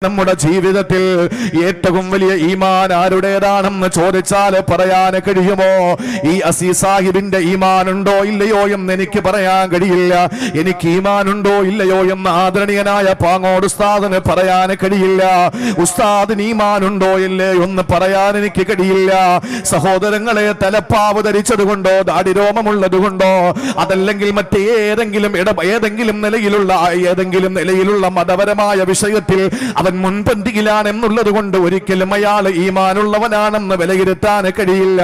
നമ്മുടെ ജീവിതത്തിൽ ഏറ്റവും വലിയ ഈമാൻ ആരുടേതാണെന്ന് ചോദിച്ചാൽ പറയാൻ കഴിയുമോ? ഈ അസീസ് സാഹിബിന്റെ ഈമാൻ ഉണ്ടോ ഇല്ലയോ എന്ന് എനിക്ക് പറയാൻ കഴിയില്ല. എനിക്ക് ഈമാൻ ഉണ്ടോ ഇല്ലയോ എന്ന് ആദരണീയനായ പാങ്ങോട് ഉസ്താദിന് പറയാൻ കഴിയില്ല. ഉസ്താദിന് ഈമാൻ ഉണ്ടോ ഇല്ലേ എന്ന് പറയാൻ എനിക്ക് കഴിയില്ല. സഹോദരങ്ങളെ, തലപ്പാവ് ധരിച്ചത് കൊണ്ടോ ദാടിരോമമുള്ളത് കൊണ്ടോ അതല്ലെങ്കിൽ മറ്റേതെങ്കിലും ഏതെങ്കിലും നിലയിലുള്ള മതപരമായ വിഷയത്തിൽ അവൻ മുൻപന്തിയിലാണ് എന്നുള്ളത് കൊണ്ട് ഒരിക്കലും അയാൾ ഈമാനുള്ളവനാണെന്ന് വിലയിരുത്താൻ കഴിയില്ല.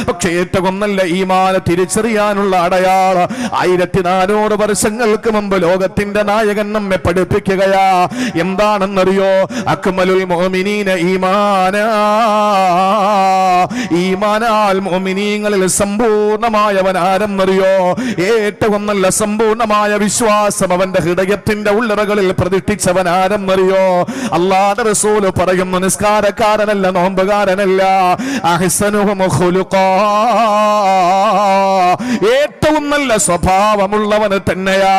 പക്ഷേ ഏറ്റവും നല്ല ഈമാൻ തിരിച്ചറിയാനുള്ള അടയാള 1400 വർഷങ്ങൾക്ക് മുമ്പ് ലോകത്തിന്റെ നായകൻ നമ്മെ പഠിപ്പിക്കുകയാ. എന്താണെന്നറിയോ? അക്മലുൽ മുഅ്മിനീന ഈമാനാ, ഈമാനാൽ മുഅ്മിനീങ്ങളിൽ സമ്പൂർണമായവൻ ആരെന്നറിയോ? ഏറ്റവും നല്ല സമ്പൂർണമായ വിശ്വാസം അവന്റെ ഹൃദയത്തിന്റെ ഉള്ളറകളിൽ പ്രതിഷ്ഠിച്ചവൻ ആരെന്നറിയോ? അല്ലാഹുവിന്റെ റസൂൽ പറയുന്നു, നിസ്കാരക്കാരനല്ല, നോമ്പുകാരനല്ല, അഹ്സനുഹും ഖുലുഖാ, ഏറ്റവും നല്ല സ്വഭാവമുള്ളവന് തന്നെയാ,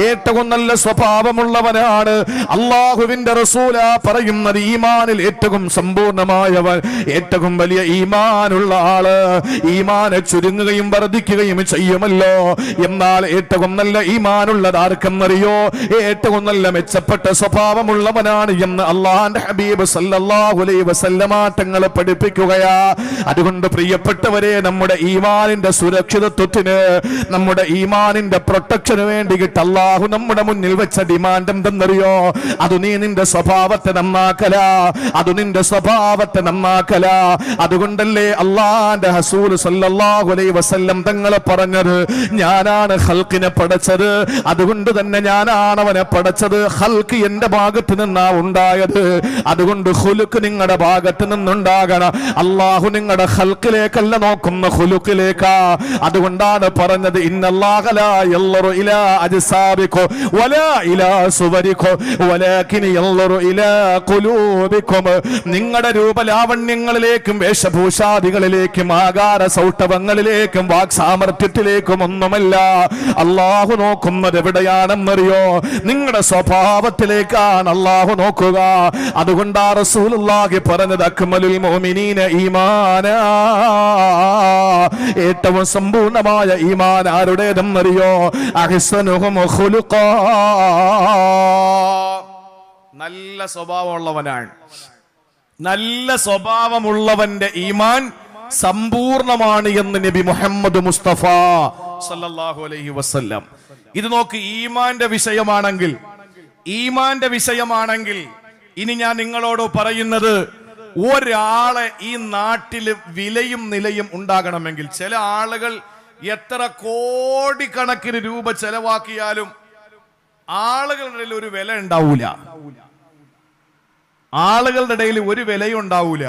ഏറ്റവും നല്ല സ്വഭാവമുള്ളവനാണ്. അല്ലാഹുവിന്റെ റസൂല പറയുന്നത്, ഈമാനിൽ ഏറ്റവും സമ്പൂർണമായവൻ, ഏറ്റവും വലിയ ഈമാനുള്ള ആള് ഈമാനെ ചുരുങ്ങുകയും വർദ്ധിക്കുകയും ചെയ്യുമല്ലോ. എന്നാൽ ഏറ്റവും നല്ല ഈമാനുള്ളത് ആർക്കെന്നറിയോ? ഏറ്റവും നല്ല മെച്ചപ്പെട്ട സ്വഭാവമുള്ളവനാണ് എന്ന് അല്ലാഹുവിന്റെ ഹബീബ് സല്ലല്ലാഹു അലൈഹി വസല്ലമ തങ്ങൾ പഠിപ്പിക്കുകയാ. അതുകൊണ്ട് പ്രിയപ്പെട്ടവരെ, നമ്മുടെ ഈമാനിന്റെ സുരക്ഷിതത്വത്തിന്, നമ്മുടെ ഈമാനിന്റെ പ്രൊട്ടക്ഷന് വേണ്ടിയിട്ട് അല്ലാഹു നമ്മുടെ മുന്നിൽ വെച്ച ഡിമാൻഡ് എന്തെന്നറിയോ? അത് നീ നിന്റെ സ്വഭാവത്തെ നന്നാക്കല, അത് നിന്റെ സ്വഭാവത്തെ നന്നാക്കല. അതുകൊണ്ടല്ലേ അല്ലാഹുവിന്റെ റസൂൽ സല്ലല്ലാഹു അലൈഹി വസല്ലം തങ്ങൾ പറഞ്ഞത്, ഞാനാണ് ഖൽഖിനെ പടച്ചത്, അതുകൊണ്ട് തന്നെ ഞാനാണ് അവനെ പടച്ചത്. ഖൽഖ് എന്റെ ഭാഗത്ത് നിന്നാ ഉണ്ടായത്, അതുകൊണ്ട് ഖുലുഖ് നിങ്ങളുടെ ഭാഗത്ത് നിന്നുണ്ടാകണം. അല്ലാഹു നിങ്ങളുടെ ഖൽഖിലേക്കല്ല നോക്കുന്ന, ഖുലുഖിലേക്കാ. അതുകൊണ്ടാണ് പറഞ്ഞത്, ഇന്നല്ലാഹ ലാ യൻളുറു ഇലാ അജ്സാബികും വലാ ഇലാ സുവരികും വലാകിൻ യൻളുറു ഇലാ ഖുലൂബികും. നിങ്ങളുടെ രൂപലാവണ്യങ്ങളിലേക്കും വേഷഭൂഷാദികളിലേക്കും ആകാര സൗഷ്ഠവങ്ങളിലേക്കും വാക്സാമർത്ഥ്യത്തിലേക്കും ഒന്നുമല്ല അല്ലാഹു നോക്കുന്നത്. എവിടെയാണെന്നറിയോ? നിങ്ങളുടെ സ്വഭാവത്തിലേക്കാണ് അല്ലാഹു നോക്കുക. അതുകൊണ്ടാ റസൂലുള്ളാഹി പറഞ്ഞത്, അക്മലുൽ മുഅ്മിനീന ഈമാനാ, ഏറ്റവും സമ്പൂർണമായ ഈമാൻ ആരുടേതെന്നറിയോ? അഹ്സനുഹും ഖുലുഖാ, നല്ല സ്വഭാവമുള്ളവനാണ്. നല്ല സ്വഭാവമുള്ളവന്റെ ഈമാൻ സമ്പൂർണമാണ് എന്ന് നബി മുഹമ്മദ് മുസ്തഫ സല്ലല്ലാഹു അലൈഹി വസല്ലം. ഇത് നോക്ക്, ഈമാന്റെ വിഷയമാണെങ്കിൽ ഇനി ഞാൻ നിങ്ങളോട് പറയുന്നത്, ഒരാളെ ഈ നാട്ടില് വിലയും നിലയും ഉണ്ടാകണമെങ്കിൽ, ചില ആളുകൾ എത്ര കോടിക്കണക്കിന് രൂപ ചെലവാക്കിയാലും ആളുകളുടെ ഇടയിൽ ഒരു വില ഉണ്ടാവൂല, ആളുകളുടെ ഇടയിൽ ഒരു വിലയും ഉണ്ടാവൂല.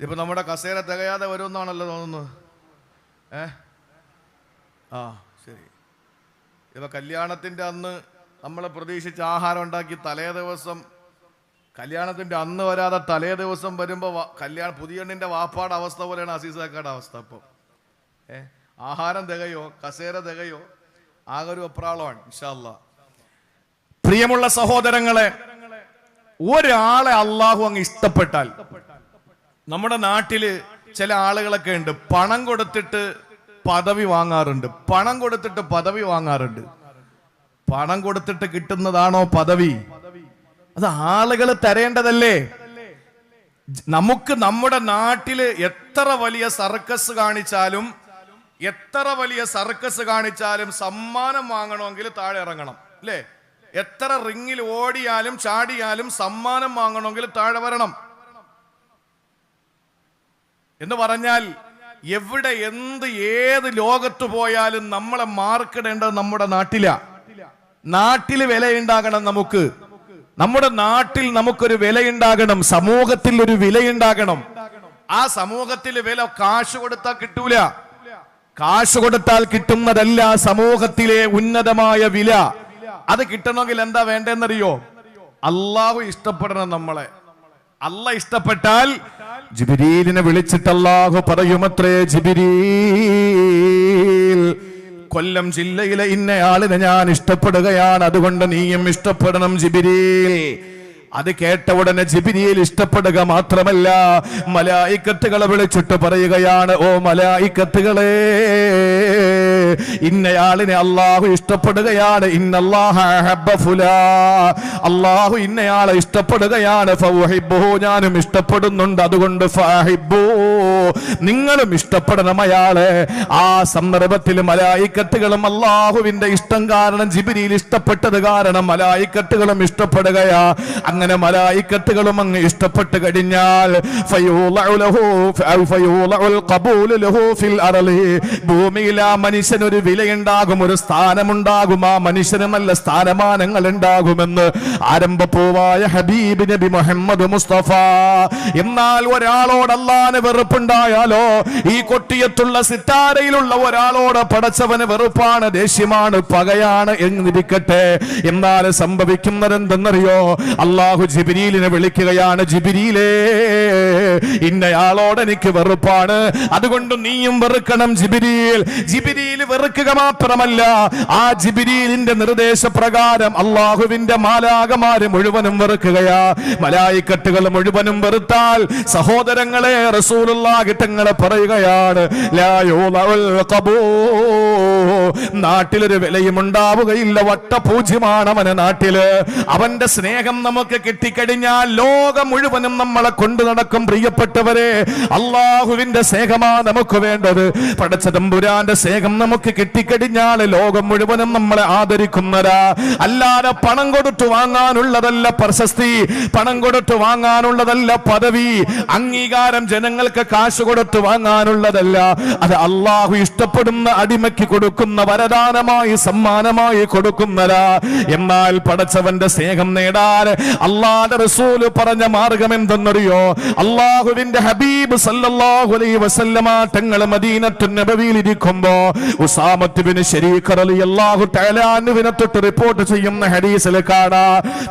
ഇപ്പൊ നമ്മുടെ കസേര തികയാതെ വരുമെന്നാണല്ലോ തോന്നുന്നത്. ശരി. ഇപ്പൊ കല്യാണത്തിന്റെ അന്ന് നമ്മളെ പ്രതീക്ഷിച്ച് ആഹാരം ഉണ്ടാക്കി തലേ ദിവസം, കല്യാണത്തിന്റെ അന്ന് വരാതെ തലേ ദിവസം വരുമ്പോ പുതിയണ്ണിന്റെ വാപ്പാടെ അവസ്ഥ പോലെയാണ് അസീസാക്കാടെ അവസ്ഥ. ഇപ്പം ആഹാരം തികയോ, കസേര തികയോ, ആകെ ഒരു അപ്രാളമാണ്. ഇൻഷാ അല്ലാഹ്. പ്രിയമുള്ള സഹോദരങ്ങളെ, ഒരാളെ അള്ളാഹു അങ്ങ് ഇഷ്ടപ്പെട്ടാൽ, നമ്മുടെ നാട്ടില് ചില ആളുകളൊക്കെ ഉണ്ട്, പണം കൊടുത്തിട്ട് പദവി വാങ്ങാറുണ്ട്. പണം കൊടുത്തിട്ട് കിട്ടുന്നതാണോ പദവി? അത് ആളുകൾ തരേണ്ടതല്ലേ? നമുക്ക് നമ്മുടെ നാട്ടില് എത്ര വലിയ സർക്കസ് കാണിച്ചാലും സമ്മാനം വാങ്ങണമെങ്കിൽ താഴെ ഇറങ്ങണം, അല്ലേ? എത്ര റിങ്ങിൽ ഓടിയാലും ചാടിയാലും സമ്മാനം വാങ്ങണമെങ്കിൽ താഴെ വരണം. എന്ന് പറഞ്ഞാൽ എവിടെ ഏത് ലോകത്ത് പോയാലും നമ്മളെ മാർക്കിടേണ്ടത് നമ്മുടെ നാട്ടില് വിലയുണ്ടാകണം. നമ്മുടെ നാട്ടിൽ നമുക്കൊരു വിലയുണ്ടാകണം, സമൂഹത്തിൽ ഒരു വിലയുണ്ടാകണം. ആ സമൂഹത്തിൽ വില കാശ് കൊടുത്താൽ കിട്ടൂല. കാശ് കൊടുത്താൽ കിട്ടുന്നതല്ല സമൂഹത്തിലെ ഉന്നതമായ വില. അത് കിട്ടണമെങ്കിൽ എന്താ വേണ്ടെന്നറിയോ? അള്ളാഹു ഇഷ്ടപ്പെടണം നമ്മളെ. അള്ളാഹ് ഇഷ്ടപ്പെട്ടാൽ ജിബ്രീലിനെ വിളിച്ചിട്ട് അള്ളാഹു പറയുമത്രേ, ജിബ്രീൽ, കൊല്ലം ജില്ലയിലെ ഇന്നയാളിനെ ഞാൻ ഇഷ്ടപ്പെടുകയാണ്, അതുകൊണ്ട് നീയും ഇഷ്ടപ്പെടണം ജിബ്രീൽ. അത് കേട്ട ഉടനെ ജിബ്രീൽ ഇഷ്ടപ്പെടുക മാത്രമല്ല, മലായിക്കത്തുകളെ വിളിച്ചിട്ട് പറയുകയാണ്, ഓ മലായിക്കത്തുകളെ, ഇന്നയാളിനെ അള്ളാഹു ഇഷ്ടപ്പെടുകയാണ്. ഇന്നല്ലാഹ അഹബ്ബ ഫുലാ, അള്ളാഹു ഇന്നയാളെ ഇഷ്ടപ്പെടുകയാണ്. ഫൗഹിബ്ബുഹു, ഞാനും ഇഷ്ടപ്പെടുന്നുണ്ട്, അതുകൊണ്ട് ഫഹിബ്ബു, നിങ്ങളും ഇഷ്ടപ്പെടണം അയാളെ. ആ സന്ദർഭത്തിൽ മലായിക്കത്തുകളും അള്ളാഹുവിന്റെ ഇഷ്ടം കാരണം, ജിബ്രീൽ ഇഷ്ടപ്പെട്ടത് കാരണം മലായിക്കത്തുകളും ഇഷ്ടപ്പെടുകയാ. അങ്ങനെ മലായിക്കത്തുകളും അങ്ങ് ഇഷ്ടപ്പെട്ട് കഴിഞ്ഞാൽ ഭൂമിയിൽ ആ മനുഷ്യനൊരു വിലയുണ്ടാകും, ഒരു സ്ഥാനമുണ്ടാകും, ആ മനുഷ്യന് നല്ല സ്ഥാനമാനങ്ങൾ ഉണ്ടാകുമെന്ന് ആരംഭപ്പൂവായ ഹബീബ് നബി മുഹമ്മദ് മുസ്തഫ. എന്നാൽ ഒരാളോട് അല്ലാഹുവിന് വെറുപ്പുണ്ടായാലോ, ഈ കൊട്ടിയത്തുള്ള സിത്താരയിലുള്ള ഒരാളോട് പടച്ചവന് വെറുപ്പാണ്, ദേഷ്യമാണ്, പകയാണ് എന്നിരിക്കട്ടെ. എന്നാൽ സംഭവിക്കുന്നത് എന്തെന്നറിയോ? അള്ളാഹു ജിബ്രീലിനെ വിളിക്കുകയാണ്, ജിബ്രീലേ, ഇന്നയാളോട് എനിക്ക് വെറുപ്പാണ്, അതുകൊണ്ട് നീയും വെറുക്കണം ജിബ്രീൽ. ജിബ്രീൽ വെറുക്കുക മാത്രമല്ല, ആ ജിബ്രീലിന്റെ നിർദ്ദേശപ്രകാരം അള്ളാഹുവിന്റെ മാലാകമാര് മുഴുവനും വെറുക്കുകയാ. മലായിക്കത്തുകൾ മുഴുവനും വെറുത്താൽ സഹോദരങ്ങളെ, റസൂലുള്ളാഹി തങ്ങളെ പറയുകയാണ്, ലാ യൂളഉൽ ഖബൂ, നാട്ടിലൊരു വിലയും ഉണ്ടാവുകയില്ല, വട്ടപൂജ്യമാണ് അവന് നാട്ടില്. അവന്റെ സ്നേഹം നമുക്ക് കിട്ടിക്കഴിഞ്ഞാൽ ലോകം മുഴുവനും നമ്മളെ കൊണ്ടു നടക്കും. പ്രിയപ്പെട്ടവരെ, അള്ളാഹുവിന്റെ സ്നേഹമാ നമുക്ക് വേണ്ടത്. പടച്ച തമ്പുരാന്റെ സ്നേഹം നമുക്ക് കിട്ടിക്കഴിഞ്ഞാൽ ലോകം മുഴുവനും നമ്മളെ ആദരിക്കുന്നതാ. അല്ലാതെ പണം കൊടുത്തു വാങ്ങാനുള്ളതല്ല പ്രശസ്തി, പണം കൊടുത്തു വാങ്ങാനുള്ളതല്ല പദവി, അംഗീകാരം ജനങ്ങൾക്ക് കാശ് കൊടുത്തു വാങ്ങാനുള്ളതല്ല. അത് അള്ളാഹു ഇഷ്ടപ്പെടുന്ന അടിമയ്ക്ക് കൊടുക്കുന്ന വരദാനമായി, സമ്മാനമായി കൊടുക്കുന്നതാ. എന്നാൽ പടച്ചവന്റെ സ്നേഹം നേടാൻ അല്ലാഹുവിന്റെ റസൂൽ പറഞ്ഞ മാർഗം എന്തെന്നറിയോ? അള്ളാഹുവിന്റെ ഹബീബ് സല്ലല്ലാഹു അലൈഹി വസല്ലമ തങ്ങൾ മദീനത്തുൻ നബവിയിൽ ഇരിക്കുമ്പോ ഉസാമത്ത് ബിൻ ശരീഖ് റളിയല്ലാഹു തആല അൻഹുവിനെ തൊട്ട് റിപ്പോർട്ട് ചെയ്യുന്ന ഹദീസിൽ കാണാ,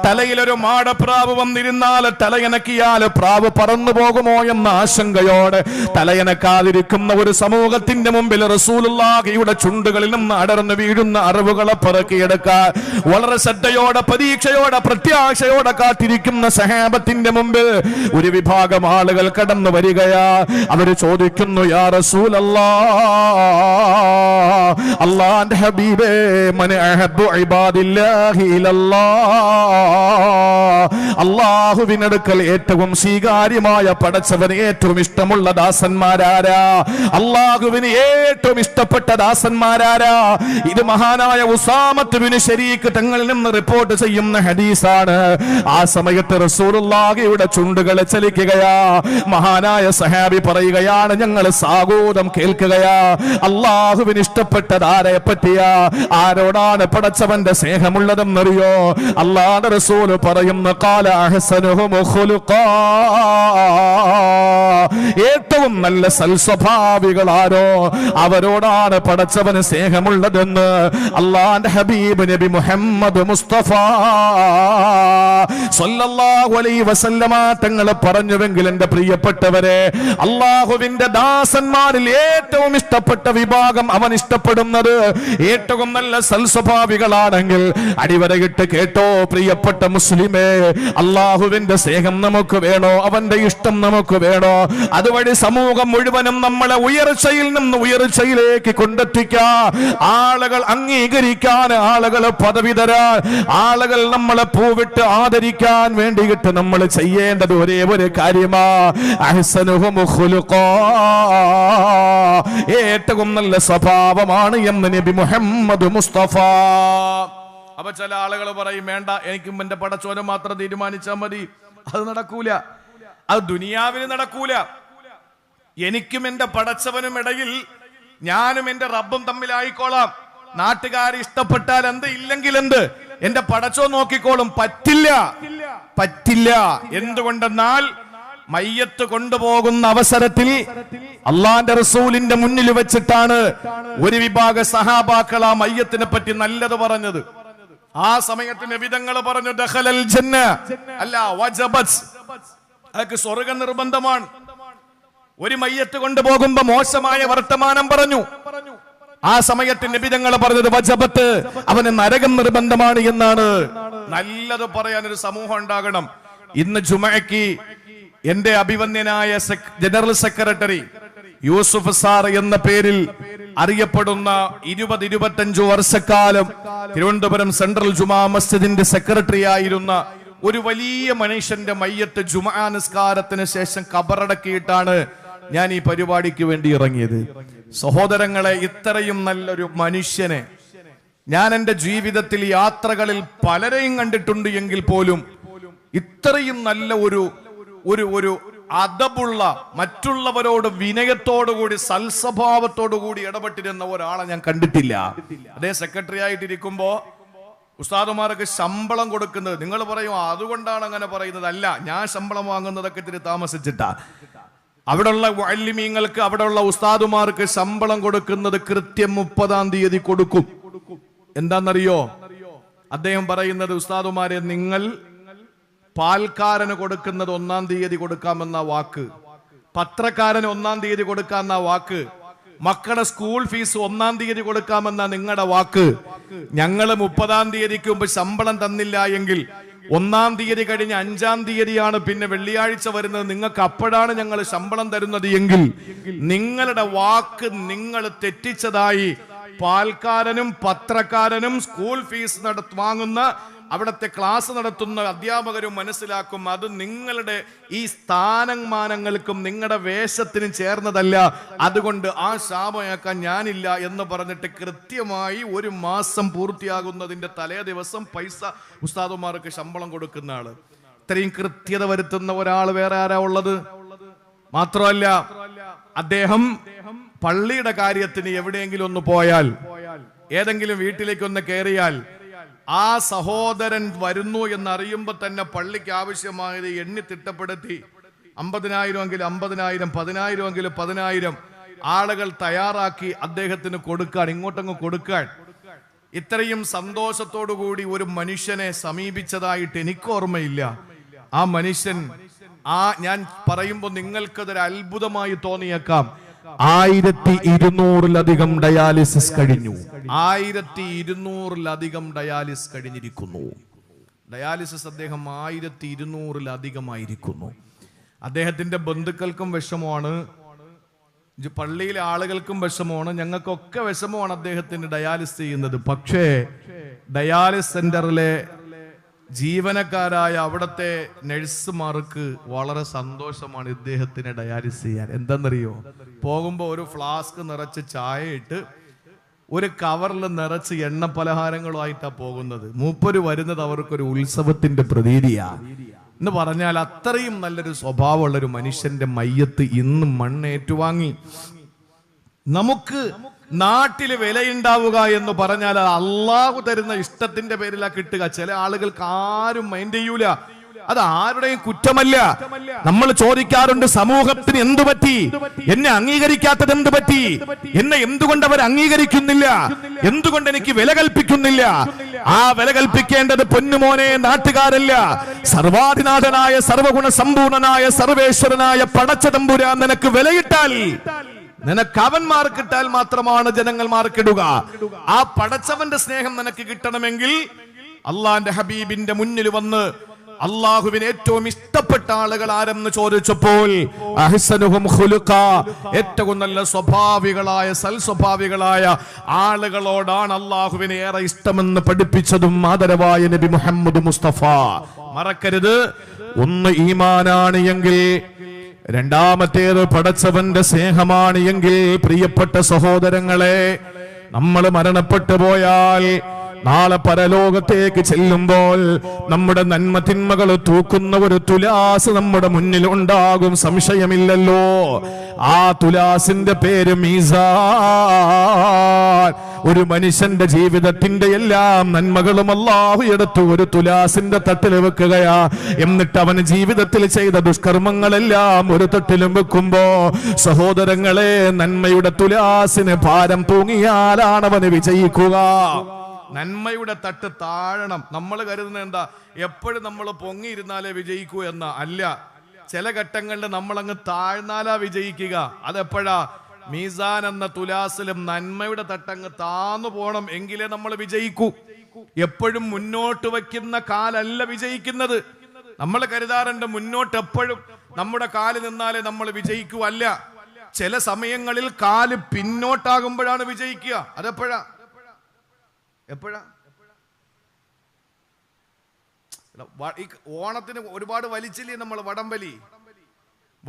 തലയിലൊരു മാടപ്രാവ് വന്നിരുന്നാൽ തലയനക്കിയാൽ പ്രാവ് പറന്നു പോകുമോ എന്ന ആശങ്കയോടെ തലയനക്കാതിരിക്കുന്ന ഒരു സമൂഹത്തിന്റെ മുമ്പിൽ റസൂലുള്ളാഹിയുടെ ചുണ്ടുകളിൽ നിന്ന് അടർന്നു വീഴുന്ന അറിവുകളെ പെറുക്കിയെടുക്കാൻ വളരെ ശ്രദ്ധയോടെ, പ്രതീക്ഷയോടെ, പ്രത്യാശയോടെ കാത്തിരിക്കുന്ന സഹാബത്തിന്റെ മുമ്പിൽ ഒരു വിഭാഗം ആളുകൾ കടന്നു വരികയാ. അവര് ചോദിക്കുന്നു, യാ റസൂലല്ലാഹ്, അല്ലാഹുവിന്റെ ഹബീബേ, മൻ അഹബ്ബു ഇബാദില്ലാഹി ഇലല്ലാഹ്, അല്ലാഹുവിനടുക്കൽ ഏറ്റവും സ്വീകാര്യമായ പടച്ചവന് ഏറ്റവും ഇഷ്ടമുള്ള ദാസന്മാരാരാ? അല്ലാഹുവിന് ഏറ്റവും ഇഷ്ടപ്പെട്ട ദാസന്മാരാരാ? ഇത് മഹാനായ ഉസാമത്ത് ബിൻ ശരീഖ് തങ്ങളിൽ നിന്ന് റിപ്പോർട്ട് ചെയ്യുന്ന ഹദീസാണ്. ആ സമയത്ത് റസൂലുള്ളാഹിയുടെ ചുണ്ടുകൾ ചലിക്കുകയാ. മഹാനായ സഹാബി പറയുകയാണ്, ഞങ്ങൾ സാഗോദം കേൾക്കുകയാ. അള്ളാഹുവിന് ഇഷ്ടപ്പെട്ടത് ആരെ പറ്റിയാ? ആരോടാണ് പടച്ചവന്റെ സ്നേഹമുള്ളതെന്നറിയോ? അല്ലാഹുവിന്റെ റസൂൽ പറയുന്നു, ഖാല അഹ്സനുഹും ഖുലുഖാ, ഏറ്റവും നല്ല സൽസ്വഭാവികളാരോ അവരോടാണ് പടച്ചവന് സ്നേഹമുള്ളതെന്ന് അല്ലാഹുവിന്റെ ഹബീബ് നബി മുഹമ്മദ് മുസ്തഫ സല്ലല്ലാഹു അലൈഹി വസല്ലമ തങ്ങൾ പറഞ്ഞുവെങ്കിൽ എന്റെ പ്രിയപ്പെട്ടവരെ, അള്ളാഹുവിന്റെ ദാസന്മാരിൽ ഏറ്റവും ഇഷ്ടപ്പെട്ട വിഭാഗം, അവൻ ഇഷ്ടപ്പെടുന്നത് ഏറ്റവും നല്ല സൽസ്വഭാവികളാണെങ്കിൽ അടിവരയിട്ട് കേട്ടോ പ്രിയപ്പെട്ട മുസ്ലിമേ, അള്ളാഹുവിന്റെ സ്നേഹം നമുക്ക് വേണോ? അവന്റെ ഇഷ്ടം നമുക്ക് വേണോ? അതുവഴി സമൂഹം മുഴുവനും നമ്മളെ ഉയർച്ചയിൽ നിന്ന് ഉയർച്ചയിലേക്ക് കൊണ്ടെത്തിക്കാൻ, ആളുകൾ അംഗീകരിക്കാൻ, ആളുകൾ പദവി തരാൻ, ആളുകൾ നമ്മളെ പൂവിട്ട് ആദരിക്കാൻ വേണ്ടിയിട്ട് നമ്മൾ ചെയ്യേണ്ടത് ഒരേ ഒരു കാര്യമാ, അഹ്സനുഹും ഖുലുഖാ, ഏറ്റവും നല്ല സ്വഭാവമാണ് എന്ന് നബി മുഹമ്മദ് മുസ്തഫ. അപ്പൊ ചില ആളുകൾ പറയും, വേണ്ട, എനിക്കും എന്റെ പടച്ചോനെ മാത്രം തീരുമാനിച്ചാൽ മതി. അത് നടക്കൂല, അത് ദുനിയാവിന് നടക്കൂല. എനിക്കും എന്റെ പടച്ചവനും ഇടയിൽ ഞാനും എന്റെ റബ്ബും തമ്മിലായിക്കോളാം. നാട്ടുകാർ ഇഷ്ടപ്പെട്ടാൽ എന്ത്, ഇല്ലെങ്കിൽ എന്ത്, എന്റെ പടച്ചോ നോക്കിക്കോളും. പറ്റില്ല, പറ്റില്ല. എന്തുകൊണ്ടെന്നാൽ മയ്യത്ത് കൊണ്ടുപോകുന്ന അവസരത്തിൽ അള്ളാന്റെ റസൂലിന്റെ മുന്നിൽ വെച്ചിട്ടാണ് ഒരു വിഭാഗം സഹാബാക്കൾ ആ മയ്യത്തിനെ പറ്റി നല്ലത് പറഞ്ഞത്. ആ സമയത്ത് നബിതങ്ങൾ പറഞ്ഞു, ദഖലൽ ജന്ന, അല്ല വജബത്, അതൊക്കെ സ്വർഗ്ഗ നിർബന്ധമാണ്. ഒരു മയ്യത്ത് കൊണ്ടുപോകുമ്പോ മോശമായ വർത്തമാനം പറഞ്ഞു. ആ സമയത്ത് നബിതങ്ങൾ പറഞ്ഞത് വജബത്ത്, അവന് നരകം നിർബന്ധമാണ് എന്നാണ്. നല്ലത് പറയാൻ ഒരു സമൂഹം ഉണ്ടാകണം. ഇന്ന് ജുമഅയ്ക്ക് എന്റെ അഭിവന്യനായ ജനറൽ സെക്രട്ടറി യൂസുഫ് സാർ എന്ന പേരിൽ അറിയപ്പെടുന്ന 20-25 വർഷക്കാലം തിരുവനന്തപുരം സെൻട്രൽ ജുമാ മസ്ജിദിന്റെ സെക്രട്ടറി ആയിരുന്ന ഒരു വലിയ മനുഷ്യന്റെ മയ്യത്ത് ജുമാ നിസ്കാരത്തിന് ശേഷം ഖബറടക്കിയിട്ടാണ് ഞാൻ ഈ പരിപാടിക്ക് വേണ്ടി ഇറങ്ങിയത്. സഹോദരങ്ങളെ, ഇത്രയും നല്ലൊരു മനുഷ്യനെ ഞാൻ എന്റെ ജീവിതത്തിൽ യാത്രകളിൽ പലരെയും കണ്ടിട്ടുണ്ട് എങ്കിൽ പോലും ഇത്രയും നല്ല ഒരു അദബുള്ള, മറ്റുള്ളവരോട് വിനയത്തോടുകൂടി സൽസ്വഭാവത്തോടുകൂടി ഇടപെട്ടിരുന്ന ഒരാളെ ഞാൻ കണ്ടിട്ടില്ല. അതേ സെക്രട്ടറി ആയിട്ടിരിക്കുമ്പോ ഉസ്താദുമാർക്ക് ശമ്പളം കൊടുക്കുന്നത്, നിങ്ങൾ പറയും അതുകൊണ്ടാണ് അങ്ങനെ പറയുന്നത്. അല്ല, ഞാൻ ശമ്പളം വാങ്ങുന്നതൊക്കെ ഇത്തിരി താമസിച്ചിട്ടാ. അവിടെയുള്ള മുഅല്ലിമീങ്ങൾക്ക്, അവിടെയുള്ള ഉസ്താദുമാർക്ക് ശമ്പളം കൊടുക്കുന്നത് കൃത്യം 30-ാം തീയതി കൊടുക്കും. എന്താണെന്നറിയോ? അദ്ദേഹം പറയുന്നത്, ഉസ്താദുമാരെ, നിങ്ങൾ പാൽക്കാരന് കൊടുക്കുന്നത് 1-ാം തീയതി കൊടുക്കാമെന്ന വാക്ക്, പത്രക്കാരന് 1-ാം തീയതി കൊടുക്കാമെന്ന വാക്ക്, മക്കളുടെ സ്കൂൾ ഫീസ് 1-ാം തീയതി കൊടുക്കാമെന്ന നിങ്ങളുടെ വാക്ക്, ഞങ്ങള് 30-ാം തീയതിക്ക് മുമ്പ് ശമ്പളം തന്നില്ല എങ്കിൽ 1-ാം തീയതി കഴിഞ്ഞ് 5-ാം തീയതിയാണ് പിന്നെ വെള്ളിയാഴ്ച വരുന്നത്, നിങ്ങൾക്ക് അപ്പോഴാണ് ഞങ്ങൾ ശമ്പളം തരുന്നത് എങ്കിൽ നിങ്ങളുടെ വാക്ക് നിങ്ങൾ തെറ്റിച്ചതായി പാൽക്കാരനും പത്രക്കാരനും സ്കൂൾ ഫീസ് വാങ്ങുന്ന അവിടുത്തെ ക്ലാസ് നടത്തുന്ന അധ്യാപകരും മനസ്സിലാക്കും. അത് നിങ്ങളുടെ ഈ സ്ഥാനമാനങ്ങൾക്കും നിങ്ങളുടെ വേഷത്തിനും ചേർന്നതല്ല, അതുകൊണ്ട് ആ ശാപമാക്കാൻ ഞാനില്ല എന്ന് പറഞ്ഞിട്ട് കൃത്യമായി 1 മാസം പൂർത്തിയാകുന്നതിന്റെ തലേ ദിവസം പൈസ ഉസ്താദുമാർക്ക് ശമ്പളം കൊടുക്കുന്ന ആള്. ഇത്രയും കൃത്യത വരുത്തുന്ന ഒരാൾ വേറെ ആരാ ഉള്ളത്? മാത്രമല്ല, അദ്ദേഹം പള്ളിയുടെ കാര്യത്തിന് എവിടെയെങ്കിലും ഒന്ന് പോയാൽ, ഏതെങ്കിലും വീട്ടിലേക്ക് ഒന്ന് കയറിയാൽ, ആ സഹോദരൻ വരുന്നു എന്നറിയുമ്പോൾ തന്നെ പള്ളിക്ക് ആവശ്യമായത് എണ്ണി തിട്ടപ്പെടുത്തി 50,000 എങ്കിൽ 50,000, 10,000 എങ്കിൽ 10,000 ആളുകൾ തയ്യാറാക്കി അദ്ദേഹത്തിന് കൊടുക്കാൻ, ഇങ്ങോട്ടങ്ങ് കൊടുക്കാൻ. ഇത്രയും സന്തോഷത്തോടു കൂടി ഒരു മനുഷ്യനെ സമീപിച്ചതായിട്ട് എനിക്ക് ഓർമ്മയില്ല. ആ മനുഷ്യൻ, ഞാൻ പറയുമ്പോൾ നിങ്ങൾക്കതൊരു അത്ഭുതമായി തോന്നിയേക്കാം, 1200-ലധികം ഡയാലിസിസ് കഴിഞ്ഞു. 1200-ലധികം ഡയാലിസിസ് കഴിഞ്ഞിരിക്കുന്നു. ഡയാലിസിസ് അദ്ദേഹം 1200-ലധികമായിരിക്കുന്നു. അദ്ദേഹത്തിന്റെ ബന്ധുക്കൾക്കും വിഷമമാണ്, പള്ളിയിലെ ആളുകൾക്കും വിഷമമാണ്, ഞങ്ങൾക്കൊക്കെ വിഷമമാണ് അദ്ദേഹത്തിന് ഡയാലിസിസ് ചെയ്യുന്നത്. പക്ഷേ ഡയാലിസിസ് സെന്ററിലെ ജീവനക്കാരായ അവിടുത്തെ നഴ്സുമാർക്ക് വളരെ സന്തോഷമാണ് ഇദ്ദേഹത്തിന് ഡയാലിസിസ് ചെയ്യാൻ. എന്താണെന്നറിയോ? പോകുമ്പോൾ ഒരു ഫ്ലാസ്ക് നിറച്ച് ചായ ഇട്ട് ഒരു കവറിൽ നിറച്ച് എണ്ണ പലഹാരങ്ങളുമായിട്ടാണ് പോകുന്നത്. മൂപ്പര് വരുന്നത് അവർക്കൊരു ഉത്സവത്തിന്റെ പ്രതീതിയാ എന്ന് പറഞ്ഞാൽ അത്രയും നല്ലൊരു സ്വഭാവമുള്ളൊരു മനുഷ്യന്റെ മയ്യത്ത് ഇന്ന് മണ്ണേറ്റുവാങ്ങി. നമുക്ക് നാട്ടില് വിലയുണ്ടാവുക എന്ന് പറഞ്ഞാൽ അള്ളാഹു തരുന്ന ഇഷ്ടത്തിന്റെ പേരിലാ കിട്ടുക. ചില ആളുകൾക്ക് ആരും മൈൻഡ് ചെയ്യൂല, അത് ആരുടെയും കുറ്റമല്ല. നമ്മൾ ചോദിക്കാറുണ്ട്, സമൂഹത്തിന് എന്തു പറ്റി, എന്നെ അംഗീകരിക്കാത്തത് എന്തു പറ്റി, എന്നെ എന്തുകൊണ്ട് അവർ അംഗീകരിക്കുന്നില്ല, എന്തുകൊണ്ട് എനിക്ക് വില കൽപ്പിക്കുന്നില്ല? ആ വില കൽപ്പിക്കേണ്ടത് പൊന്നുമോനെ നാട്ടുകാരല്ല, സർവാധിനാഥനായ സർവഗുണ സമ്പൂർണനായ സർവേശ്വരനായ പടച്ച തമ്പുരാൻ നിനക്ക് വിലയിട്ടാൽ, നിനക്ക് അവൻ മാർക്കിട്ടാൽ മാത്രമാണ് ജനങ്ങൾ മാർക്കിടുക. ആ പടച്ചവന്റെ സ്നേഹം നിനക്ക് കിട്ടണമെങ്കിൽ അള്ളാന്റെ ഹബീബിന്റെ മുന്നിൽ വന്ന് അള്ളാഹുവിന് ഏറ്റവും ഇഷ്ടപ്പെട്ട ആളുകൾ ആരെന്ന് ചോദിച്ചപ്പോൾ അഹ്സനുഹും ഖുലുഖാ, ഏറ്റവും നല്ല സ്വഭാവികളായ സൽസ്വഭാവികളായ ആളുകളോടാണ് അള്ളാഹുവിന് ഏറെ ഇഷ്ടമെന്ന് പഠിപ്പിച്ചതും ആദരവായ നബി മുഹമ്മദ് മുസ്തഫ. മറക്കരുത്, ഒന്ന് ഈമാനാണ് എങ്കിൽ, രണ്ടാമത്തേത് പടച്ചവന്റെ സ്നേഹമാണ് എങ്കിൽ, പ്രിയപ്പെട്ട സഹോദരങ്ങളെ, നമ്മൾ മരണപ്പെട്ടു പോയാൽ നാളെ പരലോകത്തേക്ക് ചെല്ലുമ്പോൾ നമ്മുടെ നന്മ തിന്മകൾ തൂക്കുന്ന ഒരു തുലാസ് നമ്മുടെ മുന്നിൽ ഉണ്ടാകും, സംശയമില്ലല്ലോ. ആ തുലാസിന്റെ പേര് മീസാൻ. ഒരു മനുഷ്യന്റെ ജീവിതത്തിന്റെ എല്ലാം നന്മകളും അല്ലാഹു എടുത്തു ഒരു തുലാസിന്റെ തട്ടിൽ വെക്കുകയാ. എന്നിട്ട് അവൻ ജീവിതത്തിൽ ചെയ്ത ദുഷ്കർമ്മങ്ങളെല്ലാം ഒരു തട്ടിലും വെക്കുമ്പോ, സഹോദരങ്ങളെ, നന്മയുടെ തുലാസിന് ഭാരം തൂങ്ങിയാലാണ് അവന് വിജയിക്കുക. നന്മയുടെ തട്ട് താഴണം. നമ്മൾ കരുതുന്നത് എന്താ, എപ്പോഴും നമ്മൾ പൊങ്ങിയിരുന്നാലേ വിജയിക്കൂ എന്ന അല്ല. ചില ഘട്ടങ്ങളിൽ നമ്മളങ്ങ് താഴ്ന്നാലാ വിജയിക്കുക. അതെപ്പോഴാ? മീസാൻ എന്ന തുലാസിലും നന്മയുടെ തട്ടങ്ങ് താന്നു പോണം, എങ്കിലേ നമ്മൾ വിജയിക്കൂ. എപ്പോഴും മുന്നോട്ട് വയ്ക്കുന്ന കാലല്ല വിജയിക്കുന്നത്. നമ്മൾ കരുതാറുണ്ട് മുന്നോട്ട് എപ്പോഴും നമ്മുടെ കാല് നിന്നാലേ നമ്മൾ വിജയിക്കൂ. അല്ല, ചില സമയങ്ങളിൽ കാല് പിന്നോട്ടാകുമ്പോഴാണ് വിജയിക്കുക. അതെപ്പോഴാ? ഈ ഓണത്തിന് ഒരുപാട് വലിച്ചില്ലേ നമ്മൾ